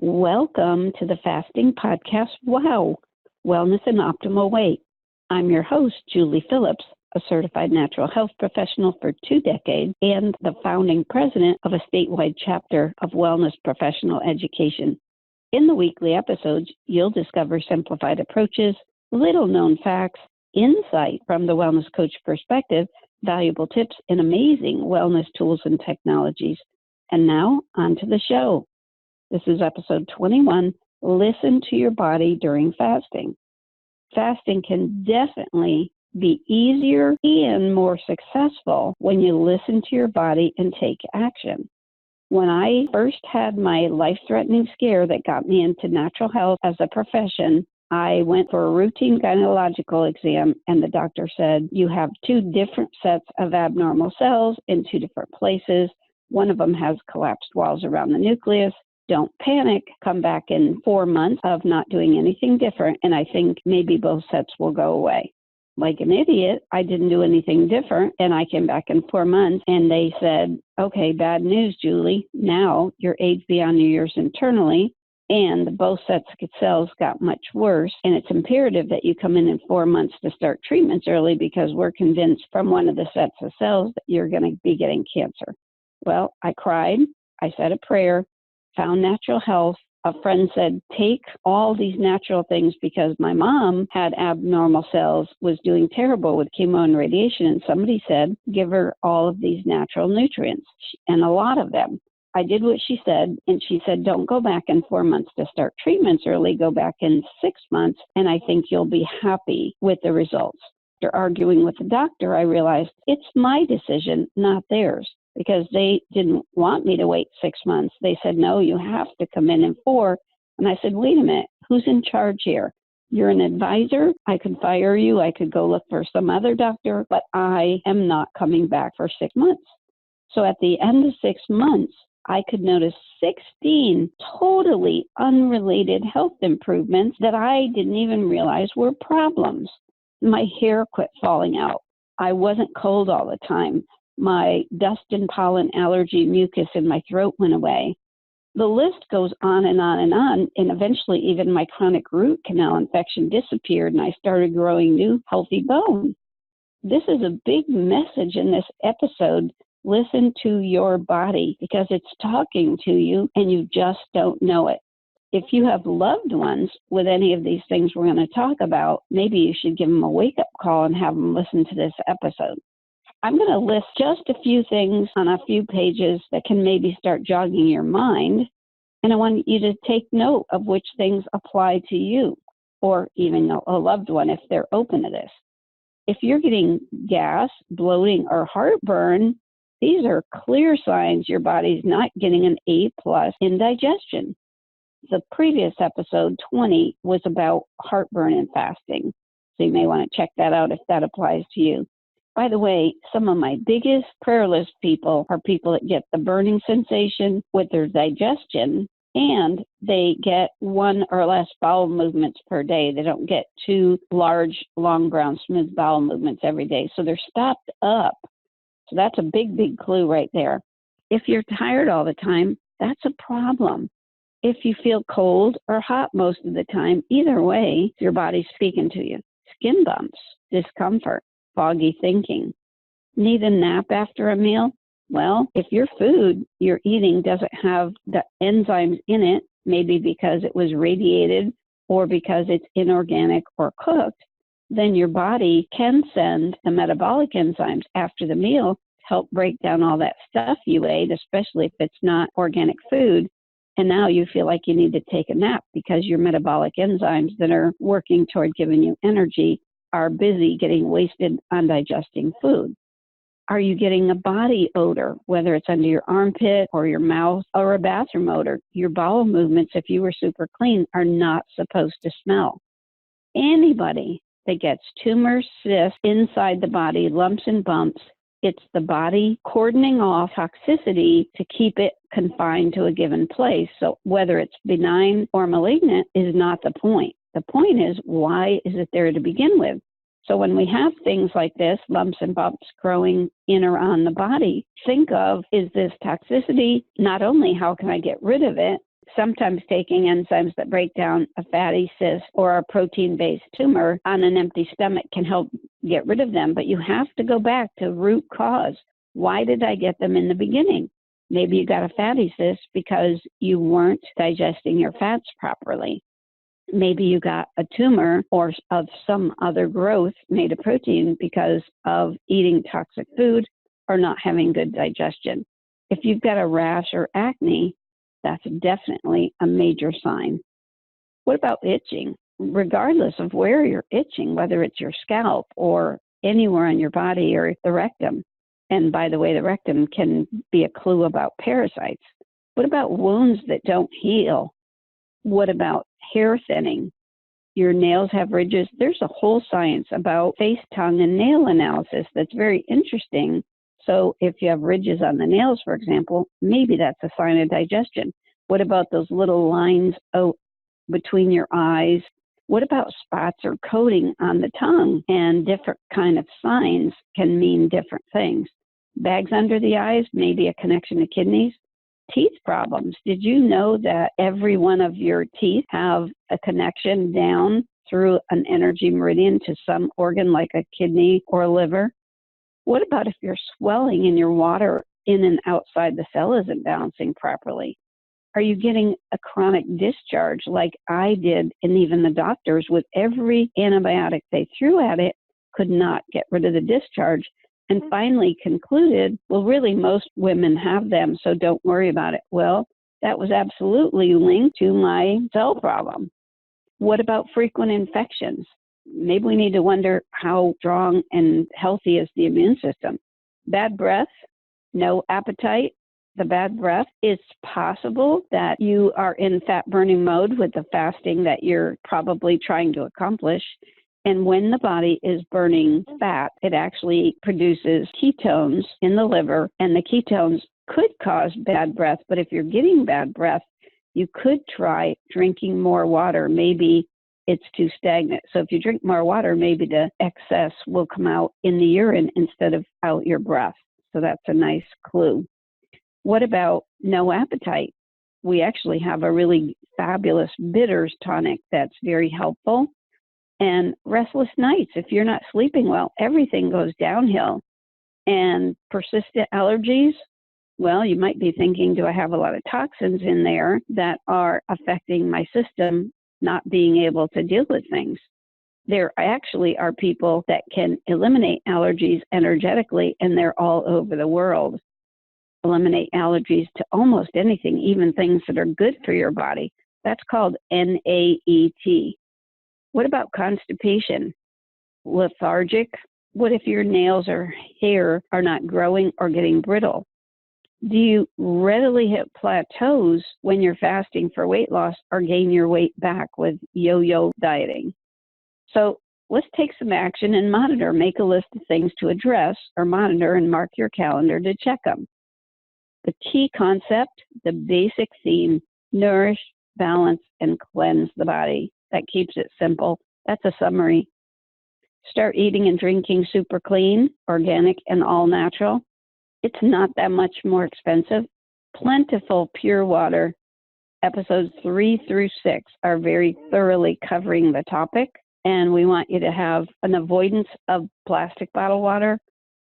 Welcome to the Fasting Podcast. Wow, Wellness and Optimal Weight. I'm your host, Julie Phillips, a certified natural health professional for 2 decades and the founding president of a statewide chapter of Wellness Professional Education. In the weekly episodes, you'll discover simplified approaches, little-known facts, insight from the wellness coach perspective, valuable tips, and amazing wellness tools and technologies. And now, on to the show. This is episode 21, Listen to Your Body During Fasting. Fasting can definitely be easier and more successful when you listen to your body and take action. When I first had my life-threatening scare that got me into natural health as a profession, I went for a routine gynecological exam, and the doctor said, you have 2 different sets of abnormal cells in 2 different places. One of them has collapsed walls around the nucleus. Don't panic. Come back in 4 months of not doing anything different, and I think maybe both sets will go away. Like an idiot, I didn't do anything different, and I came back in 4 months, and they said, okay, bad news, Julie. Now you're aged beyond your years internally, and both sets of cells got much worse, and it's imperative that you come in 4 months to start treatments early because we're convinced from one of the sets of cells that you're going to be getting cancer. Well, I cried. I said a prayer. Found natural health. A friend said, take all these natural things because my mom had abnormal cells, was doing terrible with chemo and radiation. And somebody said, give her all of these natural nutrients and a lot of them. I did what she said. And she said, don't go back in 4 months to start treatments early. Go back in 6 months. And I think you'll be happy with the results. After arguing with the doctor, I realized it's my decision, not theirs. Because they didn't want me to wait 6 months. They said, no, you have to come in 4. And I said, wait a minute, who's in charge here? You're an advisor. I could fire you. I could go look for some other doctor, but I am not coming back for 6 months. So at the end of 6 months, I could notice 16 totally unrelated health improvements that I didn't even realize were problems. My hair quit falling out. I wasn't cold all the time. My dust and pollen allergy mucus in my throat went away. The list goes on and on and on, and eventually even my chronic root canal infection disappeared, and I started growing new healthy bone. This is a big message in this episode. Listen to your body because it's talking to you, and you just don't know it. If you have loved ones with any of these things we're going to talk about, maybe you should give them a wake-up call and have them listen to this episode. I'm going to list just a few things on a few pages that can maybe start jogging your mind. And I want you to take note of which things apply to you or even a loved one if they're open to this. If you're getting gas, bloating, or heartburn, these are clear signs your body's not getting an A+ in digestion. The previous episode, 20, was about heartburn and fasting. So you may want to check that out if that applies to you. By the way, some of my biggest prayer list people are people that get the burning sensation with their digestion, and they get 1 or less bowel movements per day. They don't get 2 large, long, brown, smooth bowel movements every day. So they're stopped up. So that's a big, big clue right there. If you're tired all the time, that's a problem. If you feel cold or hot most of the time, either way, your body's speaking to you. Skin bumps, discomfort, foggy thinking. Need a nap after a meal? Well, if your food you're eating doesn't have the enzymes in it, maybe because it was radiated or because it's inorganic or cooked, then your body can send the metabolic enzymes after the meal to help break down all that stuff you ate, especially if it's not organic food. And now you feel like you need to take a nap because your metabolic enzymes that are working toward giving you energy are busy getting wasted on digesting food. Are you getting a body odor, whether it's under your armpit or your mouth or a bathroom odor? Your bowel movements, if you were super clean, are not supposed to smell. Anybody that gets tumors, cysts inside the body, lumps and bumps, it's the body cordoning off toxicity to keep it confined to a given place. So whether it's benign or malignant is not the point. The point is, why is it there to begin with? So when we have things like this, lumps and bumps growing in or on the body, think of, is this toxicity? Not only how can I get rid of it, Sometimes taking enzymes that break down a fatty cyst or a protein-based tumor on an empty stomach can help get rid of them, but you have to go back to root cause. Why did I get them in the beginning? Maybe you got a fatty cyst because you weren't digesting your fats properly. Maybe you got a tumor or of some other growth made of protein because of eating toxic food or not having good digestion. If you've got a rash or acne, that's definitely a major sign. What about itching? Regardless of where you're itching, whether it's your scalp or anywhere on your body or the rectum. And by the way, the rectum can be a clue about parasites. What about wounds that don't heal? What about hair thinning? Your nails have ridges. There's a whole science about face, tongue, and nail analysis that's very interesting. So if you have ridges on the nails, for example, maybe that's a sign of digestion. What about those little lines between your eyes? What about spots or coating on the tongue? And different kind of signs can mean different things. Bags under the eyes, maybe a connection to kidneys. Teeth problems. Did you know that every one of your teeth have a connection down through an energy meridian to some organ like a kidney or liver? What about if your swelling in your water in and outside the cell isn't balancing properly? Are you getting a chronic discharge like I did, and even the doctors with every antibiotic they threw at it could not get rid of the discharge, and finally concluded, well, really most women have them, so don't worry about it. Well, that was absolutely linked to my cell problem. What about frequent infections? Maybe we need to wonder how strong and healthy is the immune system. Bad breath, no appetite, the bad breath. It's possible that you are in fat burning mode with the fasting that you're probably trying to accomplish. And when the body is burning fat, it actually produces ketones in the liver, and the ketones could cause bad breath. But if you're getting bad breath, you could try drinking more water. Maybe it's too stagnant. So if you drink more water, maybe the excess will come out in the urine instead of out your breath. So that's a nice clue. What about no appetite? We actually have a really fabulous bitters tonic that's very helpful. And restless nights. If you're not sleeping well, everything goes downhill. And persistent allergies, well, you might be thinking, do I have a lot of toxins in there that are affecting my system not being able to deal with things? There actually are people that can eliminate allergies energetically, and they're all over the world. Eliminate allergies to almost anything, even things that are good for your body. That's called NAET. What about constipation? Lethargic? What if your nails or hair are not growing or getting brittle? Do you readily hit plateaus when you're fasting for weight loss or gain your weight back with yo-yo dieting? So let's take some action and monitor. Make a list of things to address or monitor and mark your calendar to check them. The key concept, the basic theme, nourish, balance, and cleanse the body. That keeps it simple. That's a summary. Start eating and drinking super clean, organic, and all natural. It's not that much more expensive. Plentiful pure water. Episodes 3 through 6 are very thoroughly covering the topic, and we want you to have an avoidance of plastic bottled water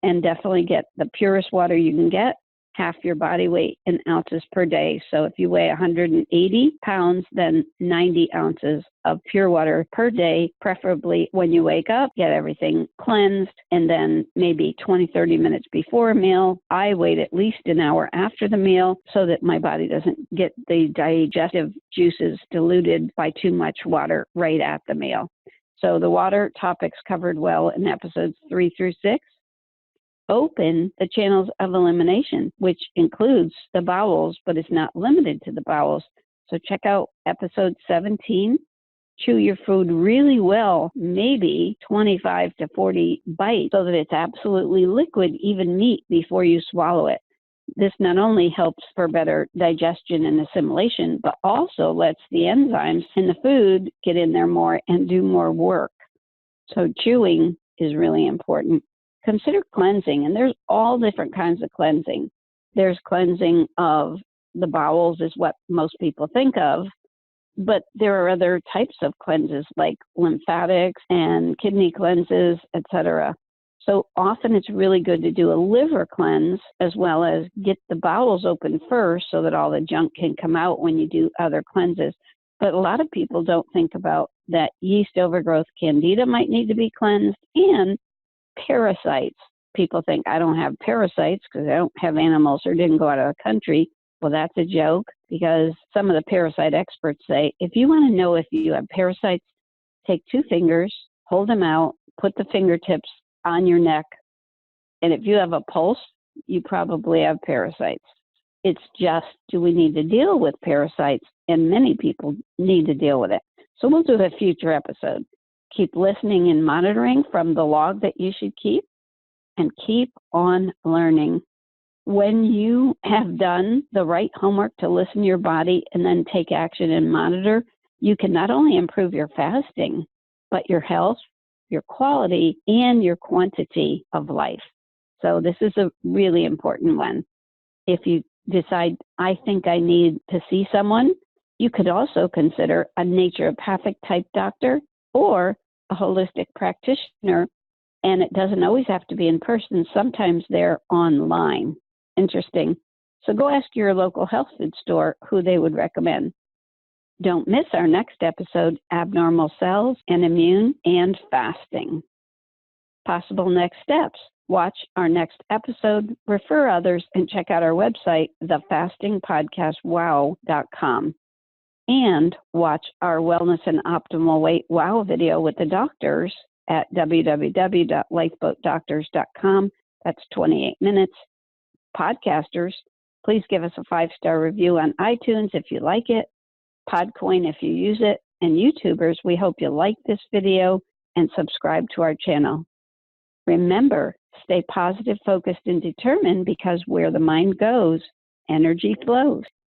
and definitely get the purest water you can get. Half your body weight in ounces per day. So if you weigh 180 pounds, then 90 ounces of pure water per day, preferably when you wake up, get everything cleansed, and then maybe 20-30 minutes before a meal. I wait at least an hour after the meal so that my body doesn't get the digestive juices diluted by too much water right at the meal. So the water topics covered well in episodes 3 through 6. Open the channels of elimination, which includes the bowels, but is not limited to the bowels. So check out episode 17. Chew your food really well, maybe 25 to 40 bites, so that it's absolutely liquid, even meat, before you swallow it. This not only helps for better digestion and assimilation, but also lets the enzymes in the food get in there more and do more work. So chewing is really important. Consider cleansing, and there's all different kinds of cleansing. There's cleansing of the bowels is what most people think of, but there are other types of cleanses like lymphatics and kidney cleanses, etc. So often it's really good to do a liver cleanse as well as get the bowels open first so that all the junk can come out when you do other cleanses. But a lot of people don't think about that yeast overgrowth, candida might need to be cleansed, and parasites. People think I don't have parasites because I don't have animals or didn't go out of the country. Well, that's a joke, because some of the parasite experts say if you want to know if you have parasites, take 2 fingers, hold them out, put the fingertips on your neck, and if you have a pulse, you probably have parasites. It's just, do we need to deal with parasites? And many people need to deal with it. So we'll do a future episode. Keep listening and monitoring from the log that you should keep, and keep on learning. When you have done the right homework to listen to your body and then take action and monitor, you can not only improve your fasting, but your health, your quality, and your quantity of life. So this is a really important one. If you decide, I think I need to see someone, you could also consider a naturopathic type doctor or a holistic practitioner. And it doesn't always have to be in person. Sometimes they're online. Interesting. So go ask your local health food store who they would recommend. Don't miss our next episode, Abnormal Cells and Immune and Fasting. Possible next steps. Watch our next episode, refer others, and check out our website, thefastingpodcastwow.com. And watch our Wellness and Optimal Weight Wow video with the doctors at www.lifeboatdoctors.com. That's 28 minutes. Podcasters, please give us a 5-star review on iTunes if you like it, Podcoin if you use it, and YouTubers, we hope you like this video and subscribe to our channel. Remember, stay positive, focused, and determined, because where the mind goes, energy flows.